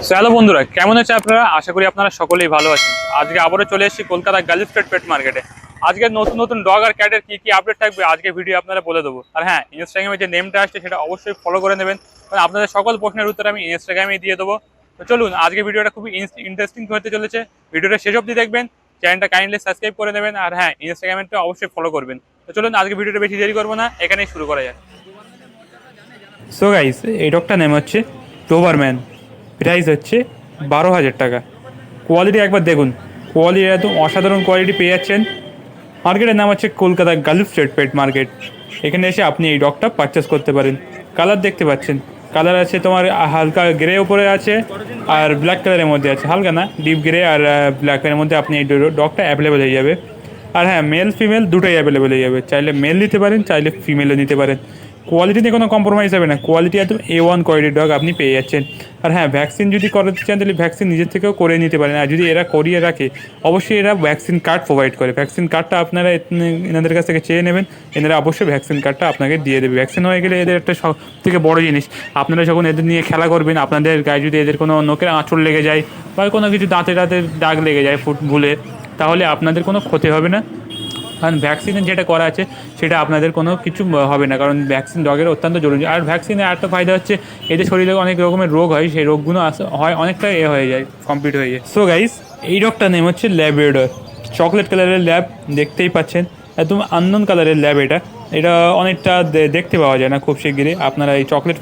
Hello বন্ধুরা, কেমন আছে আপনারা? আশা করি আপনারা সকলেই ভালো আছেন। আজকে আবারও চলে এসেছি কলকাতা গার্লস স্টেট পেট মার্কেটে। আজকে নতুন নতুন ডগ আর ক্যাটের কি কি আপডেট থাকবে আজকে ভিডিও আপনারা বলে দেবো। আর হ্যাঁ, ইনস্টাগ্রামে যে নেমটা আসছে সেটা অবশ্যই ফলো করে নেবেন, কারণ আপনাদের সকল প্রশ্নের উত্তর আমি ইনস্টাগ্রামে দিয়ে দেবো। তো চলুন, আজকে ভিডিওটা খুবই ইন্টারেস্টিং হতে চলেছে। ভিডিওটা শেষ অবধি দেখবেন, চ্যানেলটা কাইন্ডলি সাবস্ক্রাইব করে নেবেন, আর হ্যাঁ, ইনস্টাগ্রামটা অবশ্যই ফলো করবেন। তো চলুন, আজকে ভিডিওটা বেশি দেরি করবো না, এখানেই শুরু করা যায়। সো গাইস, এই ডগটার নেম হচ্ছে ডোবারম্যান। প্রাইস হচ্ছে 12,000 টাকা। কোয়ালিটি একবার দেখুন, কোয়ালিটি একদম অসাধারণ কোয়ালিটি পেয়ে যাচ্ছেন। মার্কেটের নাম হচ্ছে Kolkata girls street pet market. এখানে এসে আপনি এই ডগটা পারচেস করতে পারেন। কালার দেখতে পাচ্ছেন, কালার আছে তোমার হালকা গ্রে উপরে আছে আর ব্ল্যাক কালারের মধ্যে আছে, হালকা না ডিপ গ্রে আর ব্ল্যাকের মধ্যে আপনি এই ডগটা অ্যাভেলেবেল হয়ে যাবে। আর হ্যাঁ, মেল ফিমেল দুটোই অ্যাভেলেবেল হয়ে যাবে, চাইলে মেল নিতে পারেন, চাইলে ফিমেলও নিতে পারেন। কোয়ালিটি নিয়ে কোনো কম্প্রোমাইজ হবে না, কোয়ালিটি একদম A1 কোয়ালিটির ডগ আপনি পেয়ে যাচ্ছেন। আর হ্যাঁ, ভ্যাকসিন যদি করাতে চান তাহলে ভ্যাকসিন নিজের থেকেও করে নিতে পারেন। আর যদি এরা করিয়ে রাখে, অবশ্যই এরা ভ্যাকসিন কার্ড প্রোভাইড করে। ভ্যাকসিন কার্ডটা আপনারা এনাদের কাছ থেকে চেয়ে নেবেন, এনারা অবশ্যই ভ্যাকসিন কার্ডটা আপনাকে দিয়ে দেবে। ভ্যাকসিন হয়ে গেলে এদের একটা সব থেকে বড় জিনিস, আপনারা যখন এদের নিয়ে খেলা করবেন, আপনাদের গায়ে যদি এদের কোনো নখের আঁচড় লেগে যায় বা কোনো কিছু দাঁতে দাঁতের দাগ লেগে যায় ফুট ভুলে, তাহলে আপনাদের কোনো ক্ষতি হবে না। কারণ ভ্যাকসিনের যেটা করা আছে সেটা আপনাদের কোনো কিছু হবে না, কারণ ভ্যাকসিন ডগের অত্যন্ত জরুরি। আর ভ্যাকসিনে আরেকটা ফায়দা হচ্ছে, এদের শরীরে অনেক রকমের রোগ হয়, সেই রোগগুলো হয় অনেকটা হয়ে যায়, কমপ্লিট হয়ে যায়। সো গাইস, এই ডগটার নেম হচ্ছে ল্যাব্রাডর। চকলেট কালারের ল্যাব, দেখতেই পাচ্ছেন, একদম আননোন কালারের ল্যাব। এটা অনেকটা দেখতে পাওয়া যায় না খুব শিগগিরই। আপনারা এই চকলেট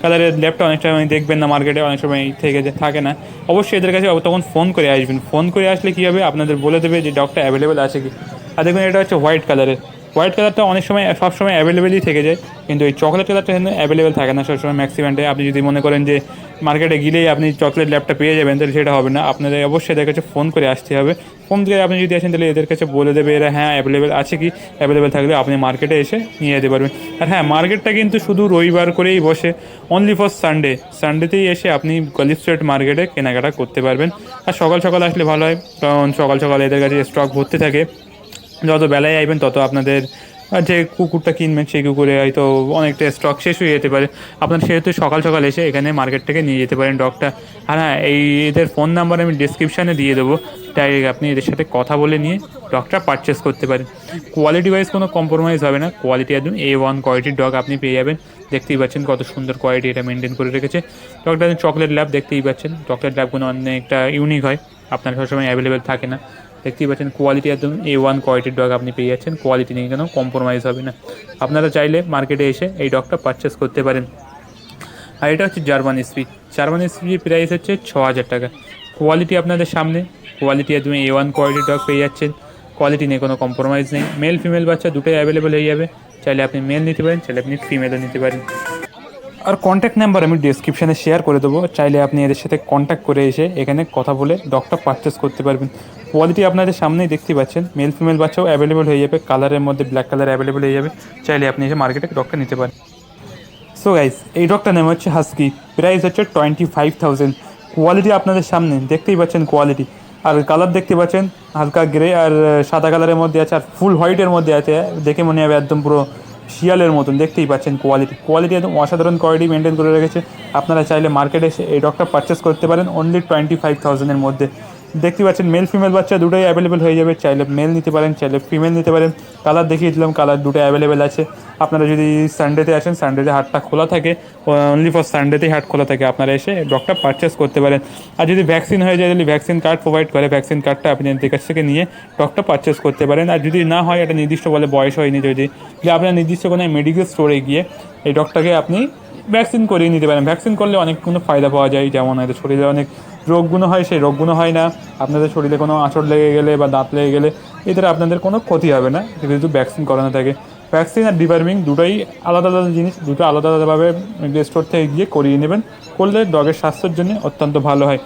কালারের ল্যাবটা অনেক সময় দেখবেন না মার্কেটে, অনেক সময় থেকে থাকে না। অবশ্যই এদের কাছে তখন ফোন করে আসবেন, ফোন করে আসলে কী হবে, আপনাদের বলে দেবে যে ডগটা অ্যাভেলেবেল আছে কি। আর দেখুন, এটা হচ্ছে হোয়াইট কালারের। হোয়াইট কালারটা অনেক সময় সবসময় অ্যাভেলেবেলই থেকে যায়, কিন্তু এই চকলেট কালারটা কিন্তু অ্যাভেলেবেল থাকে না সবসময় ম্যাক্সিমামটাই। আপনি যদি মনে করেন যে মার্কেটে গেলেই আপনি চকলেট ল্যাবটা পেয়ে যাবেন, তাহলে সেটা হবে না। আপনাদের অবশ্যই এদের কাছে ফোন করে আসতে হবে। ফোন করে আপনি যদি আসেন তাহলে এদের কাছে বলে দেবে এরা হ্যাঁ অ্যাভেলেবেল আছে কি। অ্যাভেলেবেল থাকলে আপনি মার্কেটে এসে নিয়ে যেতে পারবেন। আর হ্যাঁ, মার্কেটটা কিন্তু শুধু রবিবার করেই বসে, অনলি ফর সানডে। সানডেতেই এসে আপনি গার্লস স্ট্রিট মার্কেটে কেনাকাটা করতে পারবেন। আর সকাল সকাল আসলে ভালো হয়, কারণ সকাল সকাল এদের কাছে স্টক ভর্তি থাকে। যত বেলায় আসবেন তত আপনাদের যে কুকুরটা কিনবেন সেই কুকুরে হয়তো অনেকটা স্টক শেষ হয়ে যেতে পারে। আপনার সেহেতু সকাল সকাল এসে এখানে মার্কেট থেকে নিয়ে যেতে পারেন ডগটা। আর হ্যাঁ, এই এদের ফোন নাম্বার আমি ডিসক্রিপশানে দিয়ে দেবো, ডাইরেক্ট আপনি এদের সাথে কথা বলে নিয়ে ডগটা পারচেস করতে পারেন। কোয়ালিটি ওয়াইজ কোনো কম্প্রোমাইজ হবে না, কোয়ালিটি একদম A1 কোয়ালিটির ডগ আপনি পেয়ে যাবেন। দেখতেই পাচ্ছেন কত সুন্দর কোয়ালিটি এটা মেনটেন করে রেখেছে। ডগটা চকলেট ল্যাব, দেখতেই পাচ্ছেন চকলেট ল্যাবগুলো অনেকটা ইউনিক হয়, আপনার সবসময় অ্যাভেলেবেল থাকে না। দেখতেই পাচ্ছেন কোয়ালিটি একদম A1 কোয়ালিটির ডগ আপনি পেয়ে যাচ্ছেন, কোয়ালিটি নিয়ে কোনো কম্প্রোমাইজ হবে না। আপনারা চাইলে মার্কেটে এসে এই ডগটা পারচেস করতে পারেন। আর এটা হচ্ছে জার্মান স্পিচ। জার্মান স্পিচের প্রাইস হচ্ছে 6,000 টাকা। কোয়ালিটি আপনাদের সামনে, কোয়ালিটি একদম A1 কোয়ালিটির ডগ পেয়ে যাচ্ছেন, কোয়ালিটি নিয়ে কোনো কম্প্রোমাইজ নেই। মেল ফিমেল বাচ্চা দুটোই অ্যাভেলেবেল হয়ে যাবে, চাইলে আপনি মেল নিতে পারেন, চাইলে আপনি ফিমেলও নিতে পারেন। আর কন্ট্যাক্ট নাম্বার আমি ডিসক্রিপশানে শেয়ার করে দেবো, চাইলে আপনি এদের সাথে কন্ট্যাক্ট করে এসে এখানে কথা বলে ডগটা পারচেস করতে পারবেন। কোয়ালিটি আপনাদের সামনেই দেখতে পাচ্ছেন, মেল ফিমেল বাচ্চাও অ্যাভেলেবেল হয়ে যাবে, কালারের মধ্যে ব্ল্যাক কালার অ্যাভেলেবেল হয়ে যাবে, চাইলে আপনি এসে মার্কেটে ডগটা নিতে পারেন। সো গাইস, এই ডগটার নাম হচ্ছে হাস্কি। প্রাইস হচ্ছে 25,000। কোয়ালিটি আপনাদের সামনে দেখতেই পাচ্ছেন কোয়ালিটি, আর কালার দেখতে পাচ্ছেন হালকা গ্রে আর সাদা কালারের মধ্যে আছে, আর ফুল হোয়াইটের মধ্যে আছে। দেখে মনে হবে একদম পুরো শিয়ালের মতন, দেখতেই পাচ্ছেন কোয়ালিটি একদম অসাধারণ কোয়ালিটি মেনটেন করে রেখেছে। আপনারা চাইলে মার্কেটে এসে এই ডগটা পারচেস করতে পারেন অনলি 25,000-এর মধ্যে। দেখতে পাচ্ছেন মেল ফিমেল বাচ্চা দুটোই অ্যাভেলেবেল হয়ে যাবে, চাইলে মেল নিতে পারেন, চাইলে ফিমেল নিতে পারেন। কালার দেখিয়ে দিলাম, কালার দুটো অ্যাভেলেবেল আছে। আপনারা যদি সানডেতে আসেন, সানডেতে হাটটা খোলা থাকে, অনলি ফর সানডেতেই হাট খোলা থাকে, আপনারা এসে ডগটা পারচেস করতে পারেন। আর যদি ভ্যাকসিন হয়ে যায় তাহলে ভ্যাকসিন কার্ড প্রোভাইড করে, ভ্যাকসিন কার্ডটা আপনি এদের কাছ থেকে নিয়ে ডগটা পারচেস করতে পারেন। আর যদি না হয়, একটা নির্দিষ্ট বলে বয়স হয়নি যদি, যে আপনার নির্দিষ্ট কোনো মেডিকেল স্টোরে গিয়ে এই ডগটাকে আপনি ভ্যাকসিন করিয়ে নিতে পারেন। ভ্যাকসিন করলে অনেকগুলো ফায়দা পাওয়া যায়, যেমন এদের শরীরে অনেক রোগগুলো হয়, সেই রোগগুলো হয় না। আপনাদের শরীরে কোনো আঁচড় লেগে গেলে বা দাঁত লেগে গেলে এদের আপনাদের কোনো ক্ষতি হবে না, যেহেতু ভ্যাকসিন করানো থাকে। ভ্যাকসিন আর ডিবার্মিং দুটোই আলাদা আলাদা জিনিস, দুটো আলাদা আলাদাভাবে স্টোর থেকে গিয়ে করিয়ে নেবেন, করলে ডগের স্বাস্থ্যের জন্য অত্যন্ত ভালো হয়।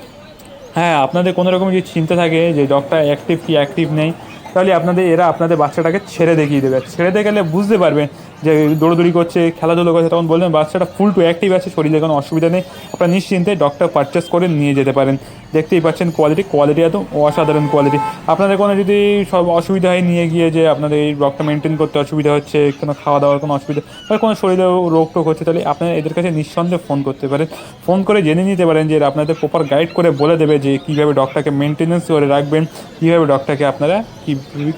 হ্যাঁ, আপনাদের কোনো রকম যদি চিন্তা থাকে যে ডগটা অ্যাক্টিভ কি অ্যাক্টিভ নেই, তাহলে এরা আপনাদের বাচ্চাটাকে ছেড়ে দেখিয়ে দেবে। ছেড়ে দিয়ে গেলে বুঝতে পারবেন যে দৌড়দৌড়ি করছে, খেলাধুলো করছে, তখন বলবেন বাচ্চাটা ফুল টু অ্যাক্টিভ আছে, শরীরে কোনো অসুবিধা নেই, আপনারা নিশ্চিন্তে ডগটা পারচেস করে নিয়ে যেতে পারেন। দেখতেই পাচ্ছেন কোয়ালিটি একদম অসাধারণ কোয়ালিটি। আপনাদের কোনো যদি সব অসুবিধা হয় নিয়ে গিয়ে, যে আপনাদের এই ডগটা মেনটেন করতে অসুবিধা হচ্ছে, কোনো খাওয়া দাওয়ার কোনো অসুবিধা বা কোনো শরীরে রোগ টোগ হচ্ছে, তাহলে আপনারা এদের কাছে নিঃসন্দেহে ফোন করতে পারেন। ফোন করে জেনে নিতে পারেন যে আপনাদের প্রপার গাইড করে বলে দেবে যে কীভাবে ডগটাকে মেনটেনেন্স করে রাখবেন, কীভাবে ডগটাকে আপনারা কী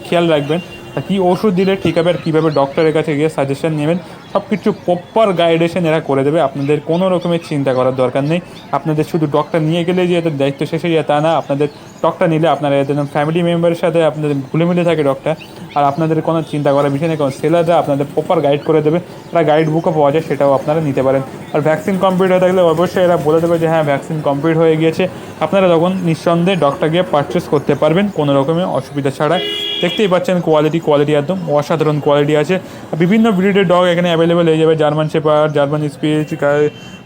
খেয়াল রাখবেন, আর কী ওষুধ দিলে ঠিক হবে, আর কীভাবে ডক্টরের কাছে গিয়ে সাজেশন নেবেন, সব কিছু প্রপার গাইডেশন এরা করে দেবে। আপনাদের কোনো রকমের চিন্তা করার দরকার নেই। আপনাদের শুধু ডক্টর নিয়ে গেলে যে এদের দায়িত্ব শেষ হয়ে যায় তা না, আপনাদের ডক্টর নিলে আপনারা এদের ফ্যামিলি মেম্বারের সাথে আপনাদের ঘুলে মিলে থাকে ডক্টর, আর আপনাদের কোনো চিন্তা করার বিষয় নেই। কারণ সেলাররা আপনাদের প্রপার গাইড করে দেবে, তারা গাইড বুকও পাওয়া যায়, সেটাও আপনারা নিতে পারেন। আর ভ্যাকসিন কমপ্লিট হয়ে থাকলে অবশ্যই এরা বলে দেবে যে হ্যাঁ ভ্যাকসিন কমপ্লিট হয়ে গিয়েছে, আপনারা তখন নিঃসন্দেহে ডগটা গিয়ে পারচেস করতে পারবেন কোনো রকমের অসুবিধা ছাড়া। দেখতেই পাচ্ছেন কোয়ালিটি একদম অসাধারণ কোয়ালিটি আছে। বিভিন্ন ব্রিডের ডগ এখানে অ্যাভেলেবেল হয়ে যাবে, German shepherd, German speech,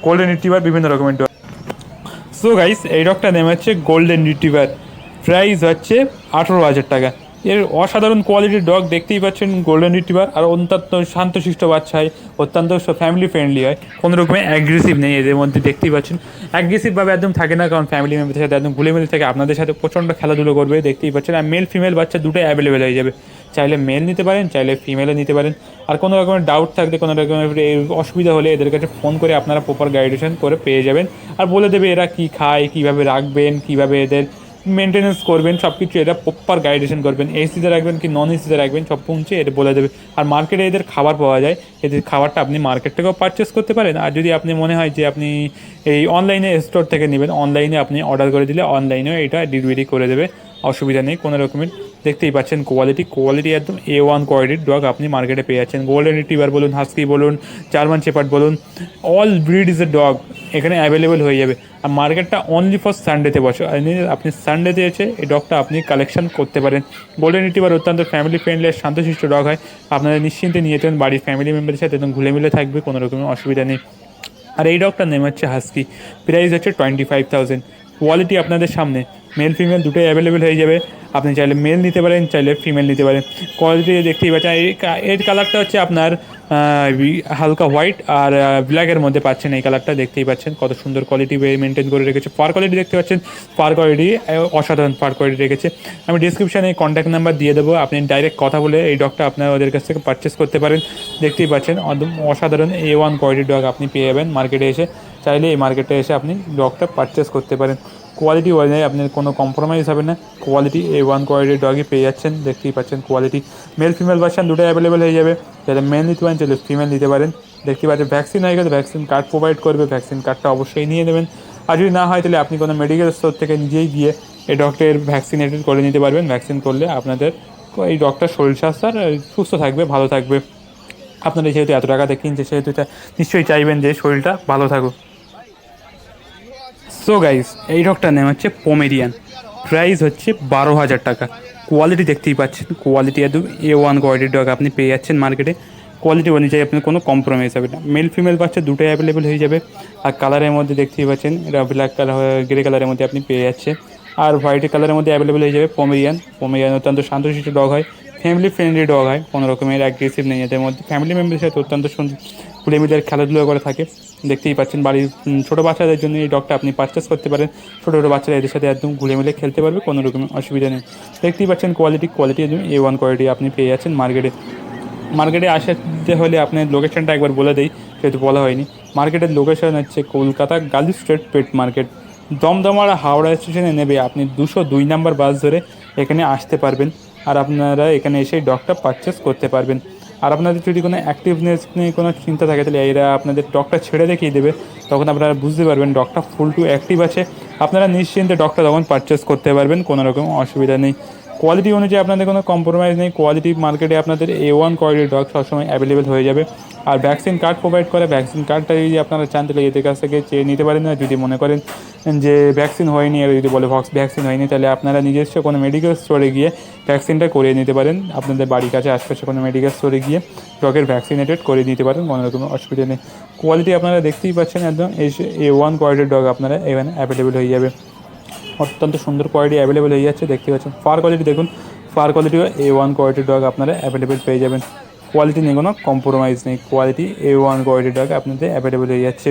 golden retriever, বিভিন্ন রকমের ডগ। সো গাইস, এই ডগটার নেম হচ্ছে গোল্ডেন রিট্রিভার, প্রাইস হচ্ছে 18,000 টাকা। এর অসাধারণ কোয়ালিটির ডগ দেখতেই পাচ্ছেন গোল্ডেন রিট্রিভার, আর অত্যন্ত শান্তশিষ্ট বাচ্চা হয়, অত্যন্ত ফ্যামিলি ফ্রেন্ডলি হয়, কোনো রকমের অ্যাগ্রেসিভ নেই এদের মধ্যে। দেখতেই পাচ্ছেন অ্যাগ্রেসিভভাবে একদম থাকে না, কারণ ফ্যামিলি মেম্বারের সাথে একদম ঘুলে মিলে থাকে, আপনাদের সাথে প্রচণ্ড খেলাধুলো করবে। দেখতেই পাচ্ছেন আর মেল ফিমেল বাচ্চা দুটোই অ্যাভেলেবেল হয়ে যাবে, চাইলে মেল নিতে পারেন, চাইলে ফিমেলও নিতে পারেন। আর কোনো রকমের ডাউট থাকলে, কোনো রকমের অসুবিধা হলে এদের কাছে ফোন করে আপনারা প্রপার গাইডেশন করে পেয়ে যাবেন, আর বলে দেবে এরা কী খায়, কীভাবে রাখবেন, কীভাবে এদের মেনটেনেন্স করবেন, সব কিছু এরা প্রপার গাইডেশন করবেন। এসিতে রাখবেন কি নন এসিতে রাখবেন, সব পৌঁছে এটা বলে দেবে। আর মার্কেটে এদের খাবার পাওয়া যায়, এদের খাবারটা আপনি মার্কেট থেকেও পারচেস করতে পারেন। আর যদি আপনি মনে হয় যে আপনি এই অনলাইনে স্টোর থেকে নেবেন, অনলাইনে আপনি অর্ডার করে দিলে অনলাইনেও এটা ডেলিভারি করে দেবে, অসুবিধা নেই কোনো রকমের। দেখতেই পাচ্ছেন কোয়ালিটি একদম A1 কোয়ালিটির ডগ আপনি মার্কেটে পেয়ে যাচ্ছেন। গোল্ডেন রিট্রিভার বলুন, হাস্কি বলুন, জার্মান শেপার্ড বলুন, অল ব্রিডসের ডগ এখানে অ্যাভেলেবেল হয়ে যাবে। আর মার্কেটটা অনলি ফর সানডেতে বসে, আপনি সানডেতে এসে এই ডগটা আপনি কালেকশন করতে পারেন। গোল্ডেন রিট্রিভার অত্যন্ত ফ্যামিলি ফ্রেন্ডলি আর শান্তশিষ্ট ডগ হয়, আপনারা নিশ্চিন্তে নিয়ে যেতেন, বাড়ির ফ্যামিলি মেম্বারের সাথে একদম ঘুলে মিলে থাকবে, কোনো রকমের অসুবিধা নেই। আর এই ডগটার নেম হচ্ছে হাস্কি, প্রাইস হচ্ছে 25,000। কোয়ালিটি আপনাদের সামনে, মেল ফিমেল দুটোই অ্যাভেলেবেল হয়ে যাবে, আপনি চাইলে মেল নিতে পারেন, চাইলে ফিমেল নিতে পারেন। কোয়ালিটি দেখতেই পাচ্ছেন, এর কালারটা হচ্ছে আপনার হালকা হোয়াইট আর ব্ল্যাকের মধ্যে পাচ্ছেন। এই কালারটা দেখতেই পাচ্ছেন কত সুন্দর কোয়ালিটি মেনটেন করে রেখেছে। ফার কোয়ালিটি দেখতে পাচ্ছেন, ফার কোয়ালিটি অসাধারণ ফার কোয়ালিটি রেখেছে। আমি ডিসক্রিপশানে কন্ট্যাক্ট নাম্বার দিয়ে দেবো, আপনি ডাইরেক্ট কথা বলে এই ডগটা আপনার ওদের কাছ থেকে পারচেস করতে পারেন। দেখতেই পাচ্ছেন একদম অসাধারণ A1 কোয়ালিটির ডগ আপনি পেয়ে যাবেন মার্কেটে এসে, চাইলে এই মার্কেটে এসে আপনি ডগটা পারচেস করতে পারেন। কোয়ালিটি অনুযায়ী আপনার কোনো কম্প্রোমাইজ হবে না, কোয়ালিটি A1 কোয়ালিটির ডগই পেয়ে যাচ্ছেন। দেখতেই পাচ্ছেন কোয়ালিটি, মেল ফিমেল ভার্সান দুটোই অ্যাভেলেবেল হয়ে যাবে, যাতে মেল নিতে পারেন চাইলে ফিমেল নিতে পারেন। দেখতে পাচ্ছেন ভ্যাকসিন হয়ে গেলে ভ্যাকসিন কার্ড প্রোভাইড করবে, ভ্যাকসিন কার্ডটা অবশ্যই নিয়ে নেবেন। আর যদি না হয় তাহলে আপনি কোনো মেডিকেল স্টোর থেকে নিজেই গিয়ে এই ডগটার ভ্যাকসিনেটেড করে নিতে পারবেন। ভ্যাকসিন করলে আপনাদের এই ডগটার শরীর স্বাস্থ্য সুস্থ থাকবে, ভালো থাকবে। আপনারা যেহেতু এত টাকাতে কিনছে, সেহেতু নিশ্চয়ই চাইবেন যে শরীরটা ভালো থাকুক। সো গাইস, এই ডগটার নেম হচ্ছে পমেরিয়ান, প্রাইস হচ্ছে 12,000 টাকা। কোয়ালিটি দেখতেই পাচ্ছেন, কোয়ালিটি একদম A1 কোয়ালিটির ডগ আপনি পেয়ে যাচ্ছেন মার্কেটে। কোয়ালিটি অনুযায়ী আপনার কোনো কম্প্রোমাইজ হবে না, মেল ফিমেল বাচ্চা দুটোই অ্যাভেলেবেল হয়ে যাবে। আর কালারের মধ্যে দেখতেই পাচ্ছেন, এটা ব্ল্যাক কালার, গ্রে কালারের মধ্যে আপনি পেয়ে যাচ্ছে, আর হোয়াইট কালারের মধ্যে অ্যাভেলেবেল হয়ে যাবে। পমেরিয়ান অত্যন্ত শান্তশিষ্ট ডগ হয়, ফ্যামিলি ফ্রেন্ডলি ডগ হয়, কোনো রকমের অ্যাগ্রেসিভ নেই এদের মধ্যে, ফ্যামিলি মেম্বারের সাথে অত্যন্ত সুন্দর খুলে মিলে খেলাধুলো করে থাকে। দেখতেই পাচ্ছেন বাড়ির ছোটো বাচ্চাদের জন্য এই ডগটা আপনি পারচেস করতে পারেন, ছোটো ছোটো বাচ্চারা এদের সাথে একদম ঘুলে মিলে খেলতে পারবে, কোনো রকমের অসুবিধা নেই। দেখতেই পাচ্ছেন কোয়ালিটি একদম A1 কোয়ালিটি আপনি পেয়ে যাচ্ছেন মার্কেটে আসতে হলে আপনার লোকেশনটা একবার বলে দেই, সেহেতু বলা হয়নি। মার্কেটের লোকেশন হচ্ছে Kolkata girls street pet market, দমদমার হাওড়া স্টেশনে নেবে আপনি 202 নাম্বার বাস ধরে এখানে আসতে পারবেন, আর আপনারা এখানে এসে ডগটা পারচেস করতে পারবেন। আর আপনাদের যদি কোনো অ্যাক্টিভনেস নিয়ে কোনো চিন্তা থাকে, তাহলে এরা আপনাদের ডগটা ছেড়ে দেখিয়ে দেবে, তখন আপনারা বুঝতে পারবেন ডগটা ফুল টু অ্যাক্টিভ আছে, আপনারা নিশ্চিন্তে ডগটা তখন পারচেস করতে পারবেন, কোনো রকম অসুবিধা নেই। কোয়ালিটি অনুযায়ী আপনাদের কোনো কম্প্রোমাইজ নেই, কোয়ালিটি মার্কেটে আপনাদের A1 কোয়ালিটির ডগ সবসময় অ্যাভেলেবেল হয়ে যাবে। আর ভ্যাকসিন কার্ড প্রোভাইড করে, ভ্যাকসিন কার্ডটা যদি আপনারা চান তাহলে এদের কাছ থেকে চেয়ে নিতে পারেন। না যদি মনে করেন যে ভ্যাকসিন হয়নি, আর যদি বলে ভ্যাকসিন হয়নি, তাহলে আপনারা নিজস্ব কোনো মেডিকেল স্টোরে গিয়ে ভ্যাকসিনটা করিয়ে নিতে পারেন, আপনাদের বাড়ির কাছে আশপাশে কোনো মেডিকেল স্টোরে গিয়ে ডগের ভ্যাকসিনেটেড করে নিতে পারেন, কোনো রকম অসুবিধা নেই। কোয়ালিটি আপনারা দেখতেই পাচ্ছেন, একদম A1 কোয়ালিটির ডগ আপনারা এখানে অ্যাভেলেবেল হয়ে যাবে, অত্যন্ত সুন্দর কোয়ালিটি অ্যাভেলেবেল হয়ে যাচ্ছে। দেখতে পাচ্ছেন ফার কোয়ালিটি দেখুন, ফার কোয়ালিটিও A1 কোয়ালিটির ডগ আপনারা অ্যাভেলেবেল পেয়ে যাবেন। কোয়ালিটি নিয়ে কোনো কম্প্রোমাইজ নেই, কোয়ালিটি A1 কোয়ালিটি ডগ আপনাদের অ্যাভেলেবেল হয়ে যাচ্ছে।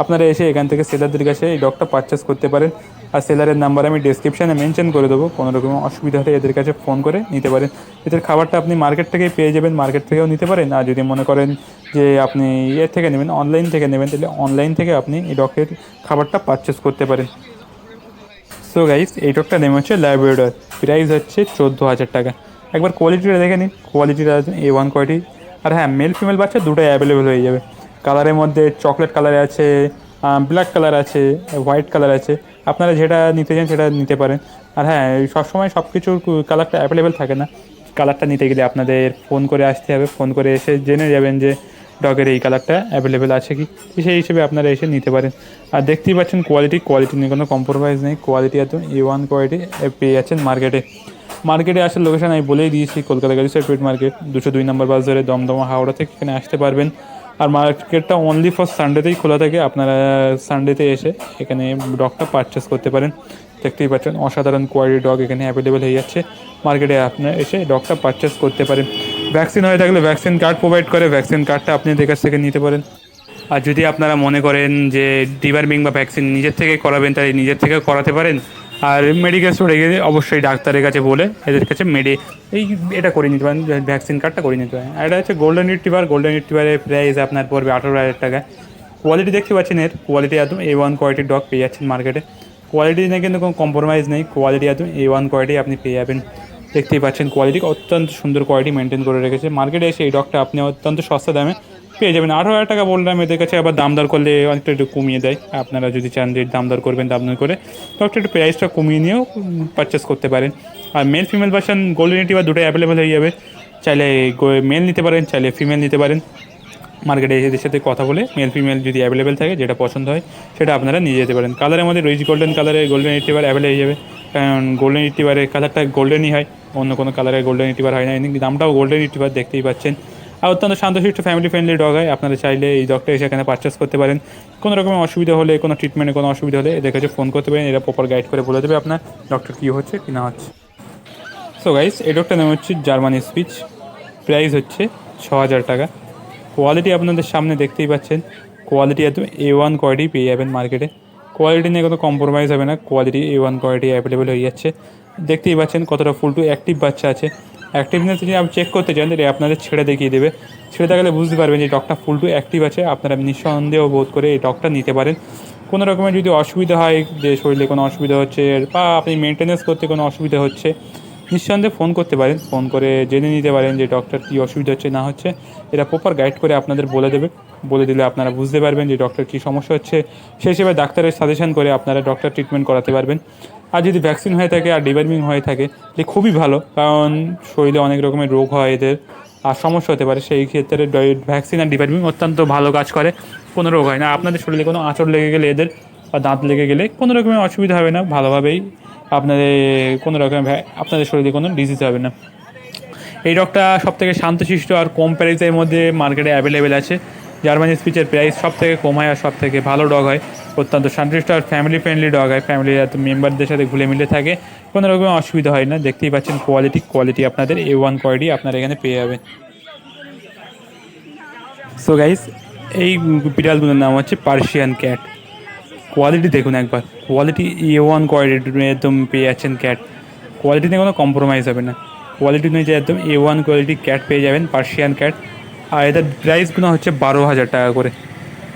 আপনারা এসে এখান থেকে সেলারদের কাছে এই ডগটা পারচেস করতে পারেন। আর সেলারের নাম্বার আমি ডিসক্রিপশানে মেনশন করে দেবো, কোনো রকম অসুবিধা হলে এদের কাছে ফোন করে নিতে পারেন। এদের খাবারটা আপনি মার্কেট থেকেই পেয়ে যাবেন, মার্কেট থেকেও নিতে পারেন। আর যদি মনে করেন যে আপনি থেকে নেবেন, অনলাইন থেকে নেবেন, তাহলে অনলাইন থেকে আপনি এই ডগের খাবারটা পারচেস করতে পারেন। সো গাইস, এই ডগটার নেম হচ্ছে ল্যাব্রাডর, প্রাইস হচ্ছে 14,000 টাকা। একবার কোয়ালিটিটা দেখে নিন, কোয়ালিটিটা A1 কোয়ালিটি। আর হ্যাঁ, মেল ফিমেল বাচ্চা দুটোই অ্যাভেলেবেল হয়ে যাবে। কালারের মধ্যে চকলেট কালারে আছে, ব্ল্যাক কালার আছে, হোয়াইট কালার আছে। আপনারা যেটা নিতে চান সেটা নিতে পারেন। আর হ্যাঁ, সবসময় সব কিছুর কালারটা অ্যাভেলেবেল থাকে না। কালারটা নিতে গেলে আপনাদের ফোন করে আসতে হবে, ফোন করে এসে জেনে যাবেন যে ডগের এই কালারটা অ্যাভেলেবেল আছে কি, সেই হিসেবে আপনারা এসে নিতে পারেন। আর দেখতেই পাচ্ছেন কোয়ালিটি নিয়ে কোনো কম্প্রোমাইজ নেই, কোয়ালিটি এত A1 কোয়ালিটি পেয়ে যাচ্ছেন মার্কেটে আসার লোকেশন আমি বলেই দিয়েছি, কলকাতা গার্লস পেট মার্কেট, 202 নম্বর বাস ধরে দমদমা হাওড়া থেকে এখানে আসতে পারবেন। আর মার্কেটটা অনলি ফর সানডেতেই খোলা থাকে, আপনারা সানডেতে এসে এখানে ডগটা পারচেস করতে পারেন। দেখতেই পাচ্ছেন অসাধারণ কোয়ালিটি ডগ এখানে অ্যাভেলেবেল হয়ে যাচ্ছে, মার্কেটে আপনারা এসে ডগটা পারচেস করতে পারেন। ভ্যাকসিন হয়ে থাকলে ভ্যাকসিন কার্ড প্রোভাইড করে, ভ্যাকসিন কার্ডটা আপনি এদের কাছ থেকে নিতে পারেন। আর যদি আপনারা মনে করেন যে ডিওয়ার্মিং বা ভ্যাকসিন নিজের থেকে করাবেন, তাই নিজের থেকে করাতে পারেন। আর মেডিকেল স্টোরে গিয়ে অবশ্যই ডাক্তারের কাছে বলে এদের কাছে এটা করে নিতে পারেন, ভ্যাকসিন কার্ডটা করে নিতে পারেন। আর এটা হচ্ছে গোল্ডেন রিট্রিভারের প্রাইস আপনার পড়বে 18,000 টাকা। কোয়ালিটি দেখতে পাচ্ছেন, এর কোয়ালিটি একদম A1 কোয়ালিটির ডগ পেয়ে যাচ্ছেন মার্কেটে। কোয়ালিটি নিয়ে কিন্তু কোনো কম্প্রোমাইজ নেই, কোয়ালিটি একদম A1 কোয়ালিটি আপনি পেয়ে যাবেন। দেখতেই পাচ্ছেন কোয়ালিটি অত্যন্ত সুন্দর কোয়ালিটি মেনটেন করে রেখেছে। মার্কেটে এসে এই ডগটা আপনি অত্যন্ত সস্তা দামে পেয়ে যাবেন। 18,000 টাকা বললাম, এদের কাছে আবার দাম দর করলে অনেকটা একটু কমিয়ে দেয়। আপনারা যদি চান যে দাম দর করবেন, দাম দর করে ডগটা একটু প্রাইসটা কমিয়ে নিয়েও পারচেস করতে পারেন। আর male female version golden retriever দুটোই অ্যাভেলেবেল হয়ে যাবে। চাইলে মেল নিতে পারেন, চাইলে ফিমেল নিতে পারেন। মার্কেটে এদের সাথে কথা বলে মেল ফিমেল যদি অ্যাভেলেবেল থাকে, যেটা পছন্দ হয় সেটা আপনারা নিয়ে যেতে পারেন। কালারের মধ্যে রয়েছে গোল্ডেন কালারের গোল্ডেন রিট্রিভার অ্যাভেলেবল হয়ে যাবে, কারণ গোল্ডেন রিট্রিভারের কালারটা গোল্ডেনই হয়, অন্য কোনো কালারের গোল্ডেন রিট্রিভার হয় না। এমনি দামটাও গোল্ডেন রিট্রিভার, দেখতেই পাচ্ছেন। আর অত্যন্ত শান্তশিষ্ট ফ্যামিলি ফ্রেন্ডলি ডগ হয়। আপনারা চাইলে এই ডগটা এসে এখানে পারচেস করতে পারেন। কোনো রকমের অসুবিধা হলে, কোনো ট্রিটমেন্টে কোনো অসুবিধা হলে এদের কাছে ফোন করতে পারেন, এরা প্রপার গাইড করে বলে দেবে আপনার ডক্টর কী হচ্ছে কী না হচ্ছে। সো গাইস, এই ডগটার নাম হচ্ছে জার্মান স্পিচ, প্রাইস হচ্ছে 6,000 টাকা। কোয়ালিটি আপনাদের সামনে দেখতেই পাচ্ছেন, কোয়ালিটি একদম A1 কোয়ালিটি পেয়ে যাবেন মার্কেটে। কোয়ালিটি নিয়ে কোনো কম্প্রোমাইজ হবে না, কোয়ালিটি A1 কোয়ালিটি অ্যাভেলেবেল হয়ে যাচ্ছে। দেখতেই পাচ্ছেন কতটা ফুল টু অ্যাক্টিভ বাচ্চা আছে। অ্যাক্টিভনেস যদি আপনি চেক করতে চান, তাহলে আপনাদের ছেড়ে দেখিয়ে দেবে। ছেড়ে দেখালে বুঝতে পারবেন যে ডগটা ফুল টু অ্যাক্টিভ আছে। আপনারা নিঃসন্দেহ বোধ করে এই ডগটা নিতে পারেন। কোনো রকমের যদি অসুবিধা হয়, যে শরীরে কোনো অসুবিধা হচ্ছে বা আপনি মেনটেন্যান্স করতে কোনো অসুবিধা হচ্ছে, নিঃসন্দেহে ফোন করতে পারেন, ফোন করে জেনে নিতে পারেন যে ডক্টর কী অসুবিধা হচ্ছে না হচ্ছে। এরা প্রপার গাইড করে আপনাদের বলে দেবে, বলে দিলে আপনারা বুঝতে পারবেন যে ডক্টর কী সমস্যা হচ্ছে, সেই হিসেবে ডাক্তারের সাজেশন করে আপনারা ডক্টর ট্রিটমেন্ট করাতে পারবেন। আর যদি ভ্যাকসিন হয়ে থাকে আর ডিওয়ার্মিং হয়ে থাকে, তাহলে খুবই ভালো, কারণ শরীরে অনেক রকমের রোগ হয় এদের আর সমস্যা হতে পারে। সেই ক্ষেত্রে ভ্যাকসিন আর ডিওয়ার্মিং অত্যন্ত ভালো কাজ করে, কোনো রোগ হয় না। আপনাদের শরীরে কোনো আঁচড় লেগে গেলে এদের বা দাঁত লেগে গেলে কোনো রকমের অসুবিধা হবে না, ভালোভাবেই আপনাদের কোনো রকম আপনাদের শরীরে কোনো ডিজিজ হবে না। এই ডগটা সবথেকে শান্তশিষ্ট আর কম প্রাইসের মধ্যে মার্কেটে অ্যাভেলেবেল আছে। জার্মান স্পিচের প্রাইস সব থেকে কম হয় আর সব থেকে ভালো ডগ হয়, অত্যন্ত শান্তশিষ্ট আর ফ্যামিলি ফ্রেন্ডলি ডগ হয়। ফ্যামিলির মেম্বারদের সাথে ঘুলে মিলে থাকে, কোনো রকম অসুবিধা হয় না। দেখতেই পাচ্ছেন কোয়ালিটি আপনাদের A1 কোয়ালিটি আপনারা এখানে পেয়ে যাবেন। সো গাইস, এই বিড়ালগুলোর নাম হচ্ছে পার্সিয়ান ক্যাট। কোয়ালিটি দেখুন একবার, কোয়ালিটি A1 কোয়ালিটি একদম পেয়ে যাচ্ছেন ক্যাট। কোয়ালিটি নিয়ে কোনো কম্প্রোমাইজ হবে না, কোয়ালিটি নিয়ে যে একদম A1 কোয়ালিটি ক্যাট পেয়ে যাবেন, পার্সিয়ান ক্যাট। আর এদের প্রাইসগুলো হচ্ছে 12,000 টাকা করে।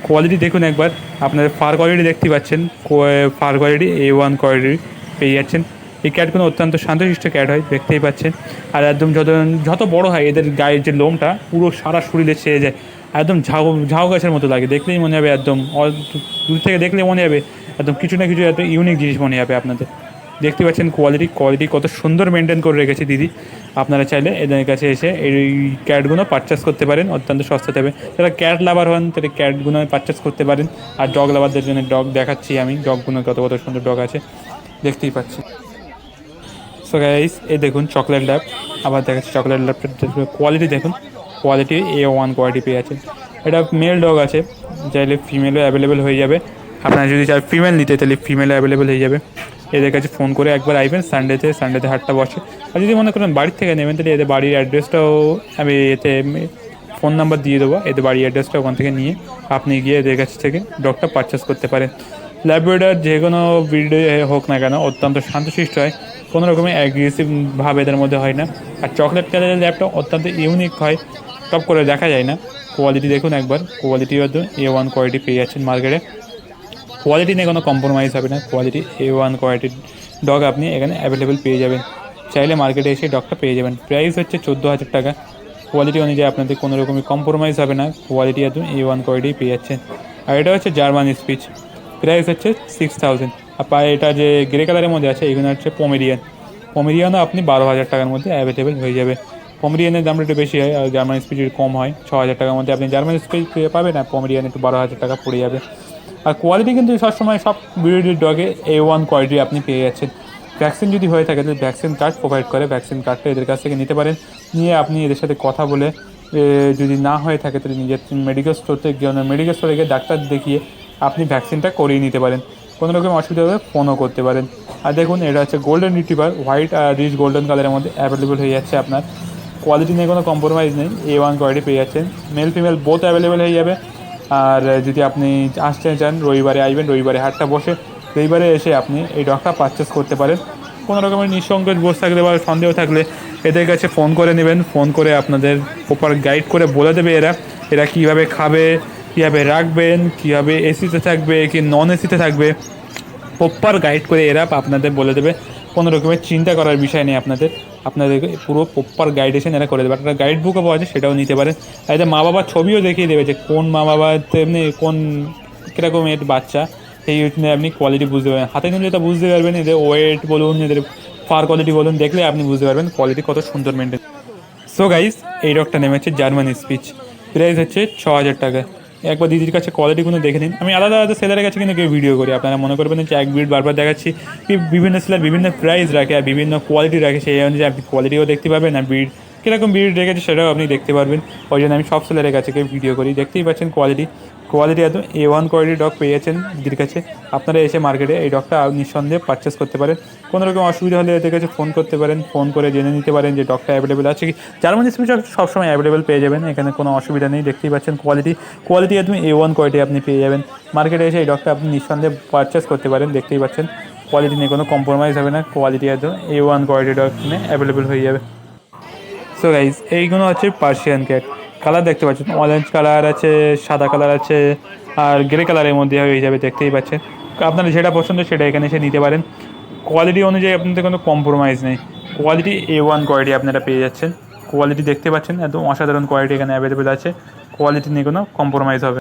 কোয়ালিটি দেখুন একবার, আপনাদের ফার কোয়ালিটি দেখতে পাচ্ছেন, ফার কোয়ালিটি A1 কোয়ালিটি পেয়ে যাচ্ছেন। এই ক্যাটগুলো অত্যন্ত শান্তশিষ্ট ক্যাট হয়, দেখতেই পাচ্ছেন। আর একদম যত বড় হয় এদের গায়ের যে লোমটা পুরো সারা শরীরে ছেয়ে যায়, একদম ঝাউ গাছের মতো লাগে, দেখলেই মনে হবে একদম, দূর থেকে দেখলে মনে হবে একদম কিছু না কিছু একদম ইউনিক জিনিস মনে হবে আপনাদের। দেখতে পাচ্ছেন কোয়ালিটি কত সুন্দর মেনটেন করে রেখেছে দিদি। আপনারা চাইলে এদের কাছে এসে এই ক্যাটগুলো পারচেস করতে পারেন, অত্যন্ত সস্তাতে হবে। যারা ক্যাট লাভার হন তাহলে ক্যাটগুলো পারচেস করতে পারেন। আর ডগ লাভারদের জন্য ডগ দেখাচ্ছি আমি, ডগগুলো কত সুন্দর ডগ আছে, দেখতেই পাচ্ছি। সো গাইস, এই দেখুন চকলেট ল্যাব, আবার দেখাচ্ছি চকলেট ল্যাবটার কোয়ালিটি দেখুন, কোয়ালিটি A1 কোয়ালিটি পেয়ে আছে। এটা মেল ডগ আছে, চাইলে ফিমেলও অ্যাভেলেবেল হয়ে যাবে। আপনারা যদি চাই ফিমেল নিতে, তাহলে ফিমেলও অ্যাভেলেবেল হয়ে যাবে। এদের কাছে ফোন করে একবার আইবেন। সানডেতে হাটটা বসে। আর যদি মনে করেন বাড়ির থেকে নেবেন তাহলে এদের বাড়ির অ্যাড্রেসটাও আমি এতে ফোন নাম্বার দিয়ে দেবো, এদের বাড়ির অ্যাড্রেসটা ওখান থেকে নিয়ে আপনি গিয়ে এদের কাছ থেকে ডগটা পারচেস করতে পারেন। ল্যাব্রাডর যে কোনো ব্রিড হোক না কেন অত্যন্ত শান্তশিষ্ট হয়, কোনো রকমের অ্যাগ্রেসিভ ভাব এদের মধ্যে হয় না। আর চকলেট কালারের ল্যাবটা অত্যন্ত ইউনিক হয়, টপ করে দেখা যায় না। কোয়ালিটি দেখুন একবার, কোয়ালিটি A1 কোয়ালিটি পেয়ে যাচ্ছেন মার্কেটে। কোয়ালিটি নিয়ে কোনো কম্প্রোমাইজ হবে না, কোয়ালিটি A1 কোয়ালিটির ডগ আপনি এখানে অ্যাভেলেবেল পেয়ে যাবেন। চাইলে মার্কেটে এসে ডগটা পেয়ে যাবেন। প্রাইস হচ্ছে 14,000 টাকা। কোয়ালিটি অনুযায়ী আপনাদের কোনো রকমের কম্প্রোমাইজ হবে না, কোয়ালিটি একদম A1 কোয়ালিটি পেয়ে যাচ্ছেন। আর এটা হচ্ছে জার্মান স্পিচ, প্রাইস হচ্ছে 6,000। আর পায়ে এটা যে গ্রে কালারের মধ্যে আছে এগুলো হচ্ছে পমেরিয়ানও আপনি 12,000 টাকার মধ্যে অ্যাভেলেবেল হয়ে যাবে। পমেরিয়ানের দামটা একটু বেশি হয় আর জার্মান স্পিচ কম হয়, 6,000 টাকার মধ্যে আপনি জার্মান স্পিচ পাবেন। আর পমেরিয়ান একটু 12,000 টাকা পড়ে যাবে। আর কোয়ালিটি কিন্তু সবসময় সব ব্রিডের ডগে A1 কোয়ালিটি আপনি পেয়ে যাচ্ছেন। ভ্যাকসিন যদি হয়ে থাকে তাহলে ভ্যাকসিন কার্ড প্রোভাইড করে, ভ্যাকসিন কার্ডটা এদের কাছ থেকে নিতে পারেন। নিয়ে আপনি এদের সাথে কথা বলে যদি না হয়ে থাকে তাহলে নিজের মেডিকেল স্টোরে গিয়ে ডাক্তার দেখিয়ে আপনি ভ্যাকসিনটা করিয়ে নিতে পারেন। কোনো রকম অসুবিধা হলে ফোনও করতে পারেন। আর দেখুন এটা হচ্ছে গোল্ডেন রিট্রিভার, হোয়াইট আর রিচ গোল্ডেন কালারের মধ্যে অ্যাভেলেবেল হয়ে যাচ্ছে আপনার। কোয়ালিটি নিয়ে কোনো কম্প্রোমাইজ নেই, A1 কোয়ালিটি পেয়ে যাচ্ছেন। মেল ফিমেল বোথ অ্যাভেলেবেল হয়ে যাবে। আর যদি আপনি আসতে চান রবিবারে আসবেন, রবিবারে হাটটা বসে, রবিবারে এসে আপনি এই ডগটা পারচেস করতে পারেন। কোনো রকমের নিঃসংকোচ বসে থাকলে বা সন্দেহ থাকলে এদের কাছে ফোন করে নেবেন। ফোন করে আপনাদের প্রপার গাইড করে বলে দেবে এরা কীভাবে খাবে, কীভাবে রাখবেন, কীভাবে এসিতে থাকবে কি নন এসিতে থাকবে, প্রপার গাইড করে এরা আপনাদের বলে দেবে। কোনো রকমের চিন্তা করার বিষয় নেই আপনাদেরকে পুরো প্রপার গাইডেশন এরা করে দেবে। একটা গাইড বুকও পাওয়া যায়, সেটাও নিতে পারেন। আর এদের মা বাবার ছবিও দেখিয়ে দেবে যে কোন মা বাবা তেমনি কোন কীরকম এর বাচ্চা, সেই আপনি কোয়ালিটি বুঝতে পারবেন। হাতে নিলে এটা বুঝতে পারবেন, এদের ওয়েট বলুন, এদের ফার কোয়ালিটি বলুন, দেখলে আপনি বুঝতে পারবেন কোয়ালিটি কত সুন্দর মেনটেন। সো গাইস, এই ডগটা নেমে হচ্ছে জার্মান স্পিচ, প্রাইস হচ্ছে 6,000 টাকা। একবার দিদির কাছে কোয়ালিটিগুলো দেখে নিন। আমি আলাদা আলাদা সেলারের কাছে কিন্তু কেউ ভিডিও করি, আপনারা মনে করবেন যে এক ব্রিড বারবার দেখাচ্ছি। বিভিন্ন সেলার বিভিন্ন প্রাইস রাখে আর বিভিন্ন কোয়ালিটি রাখে, সেই অনুযায়ী আপনি কোয়ালিটিও দেখতে পাবেন আর ব্রিড কীরকম ব্রিড রেখেছে সেটাও আপনি দেখতে পারবেন। ওই জন্য আমি সব সেলারের কাছে কেউ ভিডিও করি। দেখতেই পাচ্ছেন কোয়ালিটি একদম A1 কোয়ালিটির ডগ পেয়ে যাচ্ছেন দিদির কাছে। আপনারা এসে মার্কেটে এই ডগটা নিঃসন্দেহে পারচেস করতে পারেন। কোনো রকম অসুবিধা হলে এদের কাছে ফোন করতে পারেন, ফোন করে জেনে নিতে পারেন যে ডগটা অ্যাভেলেবেল আছে কি। জার্মান স্পিচ সবসময় অ্যাভেলেবেল পেয়ে যাবেন, এখানে কোনো অসুবিধা নেই। দেখতেই পাচ্ছেন কোয়ালিটি একদম A1 কোয়ালিটি আপনি পেয়ে যাবেন। মার্কেটে এসে এই ডগটা আপনি নিঃসন্দেহে পারচেস করতে পারেন। দেখতেই পাচ্ছেন কোয়ালিটি নিয়ে কোনো কম্প্রোমাইজ হবে না, কোয়ালিটি একদম A1 কোয়ালিটি ডগ কিনে অ্যাভেলেবেল হয়ে যাবে। সো গাইজ, এইগুলো হচ্ছে পার্সিয়ান ক্যাট। কালার দেখতে পাচ্ছেন, অরেঞ্জ কালার আছে, সাদা কালার আছে আর গ্রে কালারের মধ্যে হয়ে যাবে। দেখতেই পাচ্ছেন আপনার যেটা পছন্দ সেটা এখানে এসে নিতে পারেন। কোয়ালিটি অনুযায়ী আপনাদের কোনো কম্প্রোমাইজ নেই, কোয়ালিটি A1 কোয়ালিটি আপনারা পেয়ে যাচ্ছেন। কোয়ালিটি দেখতে পাচ্ছেন একদম অসাধারণ কোয়ালিটি এখানে অ্যাভেলেবেল আছে, কোয়ালিটি নিয়ে কোনো কম্প্রোমাইজ হবে।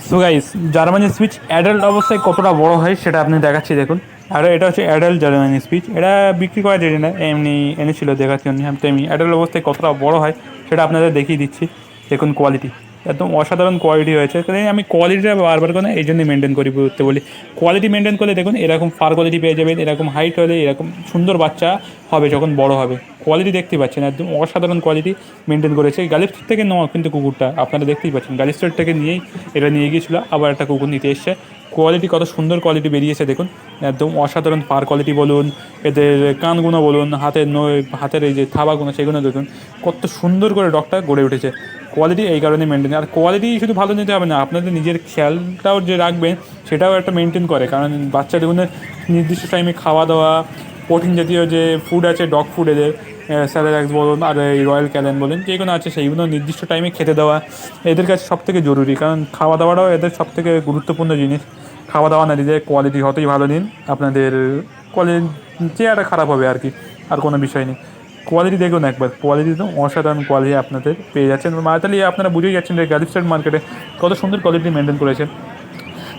So guys, German speech adult অবস্থায় কতটা বড় হয় সেটা আপনি দেখাচ্ছি দেখুন। আর এটা হচ্ছে অ্যাডাল্ট জার্মান স্পিচ, এটা বিক্রি করা যেতে না, এমনি এনেছিল দেখাচ্ছি আমি। তো এমনি অ্যাডাল্ট অবস্থায় কতটা বড় হয় সেটা আপনাদের দেখিয়ে দিচ্ছি। দেখুন কোয়ালিটি একদম অসাধারণ কোয়ালিটি হয়েছে। আমি কোয়ালিটিটা বারবার করে এই জন্যই মেনটেন করি বলতে বলি। কোয়ালিটি মেনটেন করলে দেখুন এরকম ফার কোয়ালিটি পেয়ে যাবেন, এরকম হাইট হলে এরকম সুন্দর বাচ্চা হবে যখন বড় হবে। কোয়ালিটি দেখতেই পাচ্ছেন একদম অসাধারণ কোয়ালিটি মেনটেন করেছে। গালিস্টোর থেকে নেওয়া কিন্তু কুকুরটা আপনারা দেখতেই পাচ্ছেন, গালিস্টোর থেকে নিয়েই এটা নিয়ে গিয়েছিলো, আবার একটা কুকুর নিতে এসছে। কোয়ালিটি কত সুন্দর কোয়ালিটি বেরিয়েছে দেখুন, একদম অসাধারণ ফার কোয়ালিটি বলুন, এদের কানগুলো বলুন, হাতের এই যে থাবাগুলো সেগুলো দেখুন কত সুন্দর করে ডগটা গড়ে উঠেছে। কোয়ালিটি এই কারণে মেনটেন, আর কোয়ালিটি শুধু ভালো নিতে হবে না, আপনাদের নিজের খেয়ালটাও যে রাখবেন সেটাও একটা মেনটেন করে। কারণ বাচ্চাদের নির্দিষ্ট টাইমে খাওয়া দাওয়া, প্রোটিন জাতীয় যে ফুড আছে ডগ ফুড এদের, স্যালাড্স বলুন আর এই রয়্যাল ক্যালেন বলুন যেগুলো আছে সেইগুলো নির্দিষ্ট টাইমে খেতে দেওয়া এদের কাছে সবথেকে জরুরি। কারণ খাওয়া দাওয়াটাও এদের সবথেকে গুরুত্বপূর্ণ জিনিস। খাওয়া দাওয়া না দিলে কোয়ালিটি যতই ভালো দিন আপনাদের কোয়ালিটি চেহারা খারাপ হবে আর কি, আর কোনো বিষয় নেই। কোয়ালিটি দেখুন একবার, কোয়ালিটি তো অসাধারণ কোয়ালিটি আপনাদের পেয়ে যাচ্ছেন। তাহলে আপনারা বুঝেই যাচ্ছেন যে গ্যালিস্টার মার্কেটে কত সুন্দর কোয়ালিটি মেনটেন করেছেন।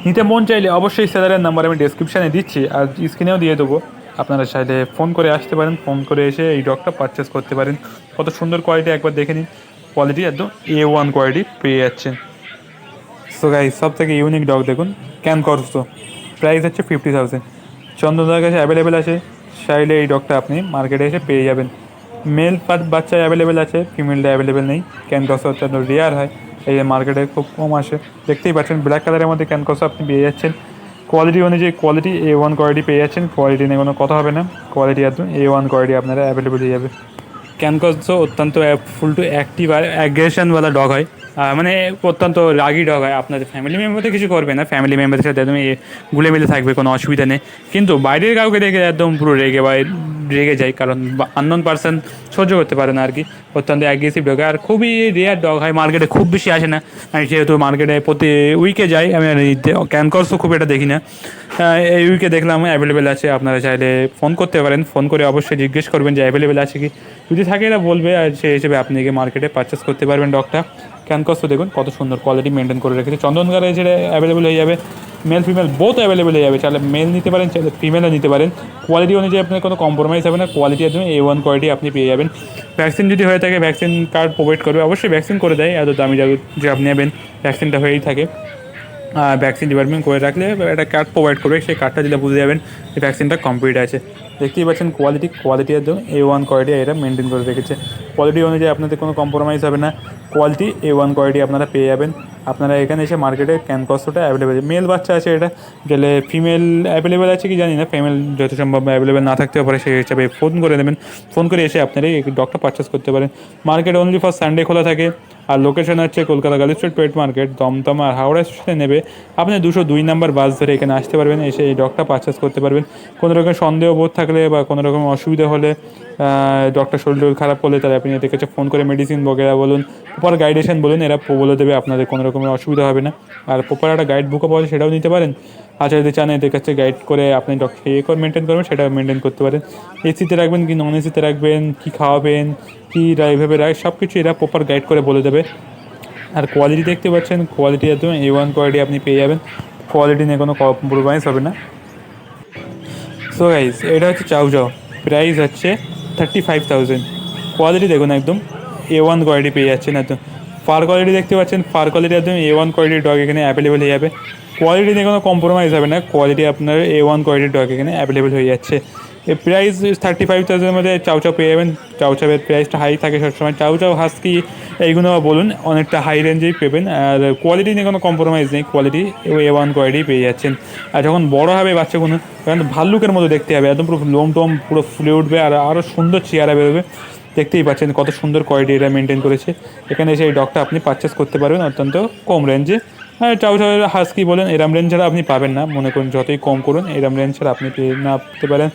নিতে মন চাইলে অবশ্যই সেলারের নাম্বার আমি ডেসক্রিপশানে দিচ্ছি আর স্ক্রিনেও দিয়ে দেবো, আপনারা চাইলে ফোন করে আসতে পারেন, ফোন করে এসে এই ডগটা পারচেস করতে পারেন। কত সুন্দর কোয়ালিটি একবার দেখে নিন, কোয়ালিটি একদম A1 কোয়ালিটি পেয়ে যাচ্ছেন। সো গাইস, সব থেকে ইউনিক ডগ দেখুন, ক্যানকর্সো, প্রাইস হচ্ছে 50,000। চন্দনদার কাছে অ্যাভেলেবেল আছে, চাইলে এই ডগটা আপনি মার্কেটে এসে পেয়ে যাবেন। মেল বাচ্চা অ্যাভেলেবেল আছে, ফিমেলটা অ্যাভেলেবেল নেই। ক্যানকর্সো অত্যন্ত রেয়ার হয়, এই যে মার্কেটে খুব কম আসে। দেখতেই পাচ্ছেন ব্ল্যাক কালারের মধ্যে ক্যানকর্সো আপনি পেয়ে যাচ্ছেন। কোয়ালিটি অনুযায়ী কোয়ালিটি A1 কোয়ালিটি পেয়ে যাচ্ছেন, কোয়ালিটি নিয়ে কোনো কথা হবে না, কোয়ালিটি একদম A1 কোয়ালিটি আপনারা অ্যাভেলেবল হয়ে যাবে। ক্যানকসও অত্যন্ত ফুল টু অ্যাক্টিভ আর অ্যাগ্রেশনওয়ালা ডগ হয়, মানে অত্যন্ত রাগি ডগ হয়। আপনাদের ফ্যামিলি মেম্বারদের কিছু করবে না, ফ্যামিলি মেম্বারদের সাথে একদম গুলে মিলে থাকবে, কোনো অসুবিধা নেই। কিন্তু বাইরের কাউকে দেখে একদম পুরো রেগে যায়, কারণ আননোন পার্সন সহ্য করতে পারে না আর কি। অত্যন্ত অ্যাগ্রেসিভ ডগ আর খুবই রেয়ার ডগ হয়, মার্কেটে খুব বেশি আসে না। আমি যেহেতু মার্কেটে প্রতি উইকে যাই, আমি ক্যানকসও খুব এটা দেখি না। এই উইকে দেখলাম অ্যাভেলেবেল আছে, আপনারা চাইলে ফোন করতে পারেন, ফোন করে অবশ্যই জিজ্ঞেস করবেন যে অ্যাভেলেবেল আছে কি, যদি থাকে এরা বলবে, আর সেই হিসেবে আপনি গিয়ে মার্কেটে পারচেস করতে পারবেন ডগটা। ক্যানকস তো দেখুন কত সুন্দর কোয়ালিটি মেনটেন করে রেখেছে, চন্দনকারে যেটা অ্যাভেলেবেল হয়ে যাবে, মেল ফিমেল বোথ অ্যাভেলেবেল হয়ে যাবে, চাইলে মেল নিতে পারেন, চাইলে ফিমেলও নিতে পারেন। কোয়ালিটি অনুযায়ী আপনার কোনো কম্প্রোমাইজ হবে না, কোয়ালিটি একদম A1 কোয়ালিটি আপনি পেয়ে যাবেন। ভ্যাকসিন যদি হয়ে থাকে ভ্যাকসিন কার্ড প্রোভাইড করবে, অবশ্যই ভ্যাকসিন করে দেয়, এত দামি যে আপনি নেবেন ভ্যাকসিনটা হয়েই থাকে। ভ্যাকসিন ডিপার্টমেন্ট করে রাখলে একটা কার্ড প্রোভাইড করবে, সেই কার্ডটা দিলে বুঝে যাবেন যে ভ্যাকসিনটা কমপ্লিট আছে। দেখতেই পাচ্ছেন কোয়ালিটি একদম A1 কোয়ালিটি এটা মেনটেন করে রেখেছে। কোয়ালিটি অনুযায়ী আপনাদের কোনো কম্প্রোমাইজ হবে না, কোয়ালিটি A1 কোয়ালিটি আপনারা পেয়ে যাবেন। আপনারা এখানে এসে মার্কেটে ক্যানকসটা অ্যাভেলেবেল, মেল বাচ্চা আছে, এটা গেলে ফিমেল অ্যাভেলেবেল আছে কি জানি না, ফিমেল যত সম্ভব অ্যাভেলেবেল না থাকতেও পারে, সেই হিসাবে ফোন করে নেবেন, ফোন করে এসে আপনারা এই ডগটা পারচেস করতে পারেন। মার্কেট অনলি ফর সানডে খোলা থাকে, আর লোকেশন হচ্ছে Kolkata girls street pet market, Dumdum আর হাওড়া স্টেশনে নেবে আপনি 202 নম্বর বাস ধরে এখানে আসতে পারবেন, এসে এই ডগটা পারচেস করতে পারবেন। কোনো রকম সন্দেহ বোধ থাকলে বা কোনো রকম অসুবিধা হলে, ডক্টর শরীর খারাপ করলে, তাহলে আপনি এদের কাছে ফোন করে মেডিসিন বগেরা বলুন, প্রপার গাইডেশন বলুন, এরা বলে দেবে, আপনাদের কোনো রকমের অসুবিধা হবে না। আর প্রপার একটা গাইড বুকও পাওয়া যায়, সেটাও নিতে পারেন। আচ্ছা, যদি চান এদের কাছে গাইড করে আপনি ডক্টর মেনটেন করবেন, সেটাও মেনটেন করতে পারেন। এসিতে রাখবেন কি নন এসিতে রাখবেন, কী খাওয়াবেন, কী এইভাবে সব কিছু এরা প্রপার গাইড করে বলে দেবে। আর কোয়ালিটি দেখতে পাচ্ছেন, কোয়ালিটি একদম A1 কোয়ালিটি আপনি পেয়ে যাবেন, কোয়ালিটি নিয়ে কোনো কম্প্রোমাইজ হবে না। সো গাইজ, এটা হচ্ছে চাউ চাউ, প্রাইস হচ্ছে 35,000। কোয়ালিটি দেখুন একদম A1 কোয়ালিটি পেয়ে যাচ্ছেন একদম। ফার কোয়ালিটি দেখতে পাচ্ছেন, ফার কোয়ালিটি একদম A1 কোয়ালিটির ডগ এখানে অ্যাভেলেবেল হয়ে যাবে, কোয়ালিটি নিয়ে কোনো কম্প্রোমাইজ হবে না, কোয়ালিটি আপনার A1 কোয়ালিটির ডগ এখানে অ্যাভেলেবেল হয়ে যাচ্ছে। এই প্রাইস 35,000-এর মধ্যে চাউ চাউ পেয়ে যাবেন। চাউ চাউয়ের প্রাইসটা হাই থাকে সবসময়, চাউ চাউ হাস্কি এইগুলো বলুন অনেকটা হাই রেঞ্জেই পেবেন, আর কোয়ালিটি নিয়ে কোনো কম্প্রোমাইজ নেই, কোয়ালিটি A1 কোয়ালিটি পেয়ে যাচ্ছেন। আর যখন বড়ো হবে বাচ্চাগুলো, তখন ভাল্লুকের মতো দেখতে হবে, একদম পুরো লোম টোম পুরো ফুলে উঠবে, আর আরও সুন্দর চেহারা বেরোবে। দেখতেই পাচ্ছেন কত সুন্দর কোয়ালিটি এটা মেনটেন করেছে। এখানে এসে এই ডগটা আপনি পারচেস করতে পারবেন অত্যন্ত কম রেঞ্জে। হ্যাঁ, চাউ চাউয়ের হাস্কি বলেন, এরম রেঞ্জ ছাড়া আপনি পাবেন না, মনে করুন যতই কম করুন এরম রেঞ্জ ছাড়া আপনি পেতে পারেন।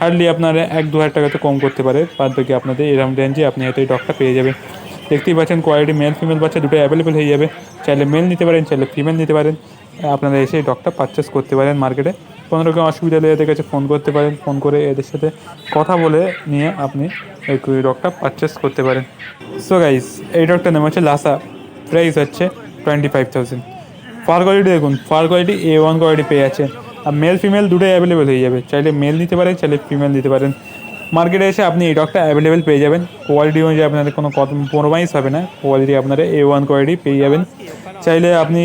হার্ডলি আপনার 1-2 হাজার টাকা তো কম করতে পারে, বাদ বাকি আপনাদের এরম রেঞ্জে আপনি হয়তো এই ডগটা পেয়ে যাবেন। দেখতেই পাচ্ছেন কোয়ালিটি মেল ফিমেল বাচ্চা দুটো অ্যাভেলেবেল হয়ে যাবে, চাইলে মেল নিতে পারেন, চাইলে ফিমেল নিতে পারেন। আপনারা এসে এই ডগটা পারচেস করতে পারেন মার্কেটে। কোনো রকম অসুবিধা হলে এদের কাছে ফোন করতে পারেন, ফোন করে এদের সাথে কথা বলে নিয়ে আপনি এই ডগটা পারচেস করতে পারেন। সো গাইস, এই ডগটার নাম হচ্ছে লাসা, প্রাইস হচ্ছে 25,000। ফার কোয়ালিটি দেখুন, ফার কোয়ালিটি A1 কোয়ালিটি পেয়ে যাচ্ছেন, আর মেল ফিমেল দুটোই অ্যাভেলেবেল হয়ে যাবে, চাইলে মেল নিতে পারেন, চাইলে ফিমেল নিতে পারেন। মার্কেটে এসে আপনি এই ডগটা অ্যাভেলেবেল পেয়ে যাবেন, কোয়ালিটি অনুযায়ী আপনাদের কোনো কম্প্রোমাইজ হবে না, কোয়ালিটি আপনারা A1 কোয়ালিটি পেয়ে যাবেন। চাইলে আপনি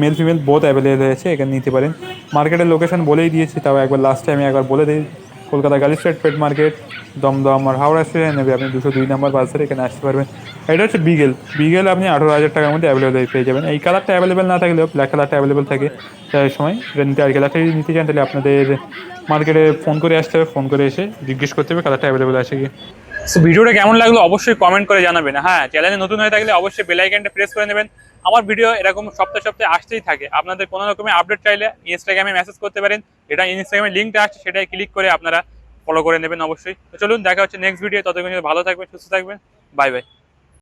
মেল ফিমেল বোথ অ্যাভেলেবেল হয়েছে, এখানে নিতে পারেন। মার্কেটের লোকেশন বলেই দিয়েছি, তাও একবার লাস্টে আমি একবার বলে দিই, Kolkata girls street pet market, Dumdum আর হাওড়া স্টেশনে নেবে আপনি 202 নম্বর বাস ধরে এখানে আসতে পারবেন। এটা হচ্ছে বিগেল আপনি 18,000 টাকার মধ্যে অ্যাভেলেবেল পেয়ে যাবেন। এই কালারটা অ্যাভেলেবেল না থাকলেও ব্ল্যাক কালারটা অ্যাভেলেবেল থাকে, তাই সময় এটা নিতে, আর কালারটা যদি নিতে চান তাহলে আপনাদের মার্কেটে ফোন করে আসতে হবে, ফোন করে এসে জিজ্ঞেস করতে হবে কালারটা অ্যাভেলেবেল আছে কি। সো ভিডিওটা কেমন লাগলো অবশ্যই কমেন্ট করে জানাবেন। হ্যাঁ, চ্যানেলে নতুন হয়ে থাকলে অবশ্যই বেল আইকনটা প্রেস করে নেবেন। আমার ভিডিও এরকম সপ্তাহে সপ্তাহে আসতেই থাকে, আপনাদের কোনো রকমের আপডেট চাইলে ইনস্টাগ্রামে মেসেজ করতে পারেন, এটা ইনস্টাগ্রামের লিঙ্কটা আসছে, সেটাই ক্লিক করে আপনারা ফলো করে নেবেন অবশ্যই। তো চলুন, দেখা হচ্ছে নেক্সট ভিডিও, ততক্ষণ ভালো থাকবেন, সুস্থ থাকবেন, বাই বাই।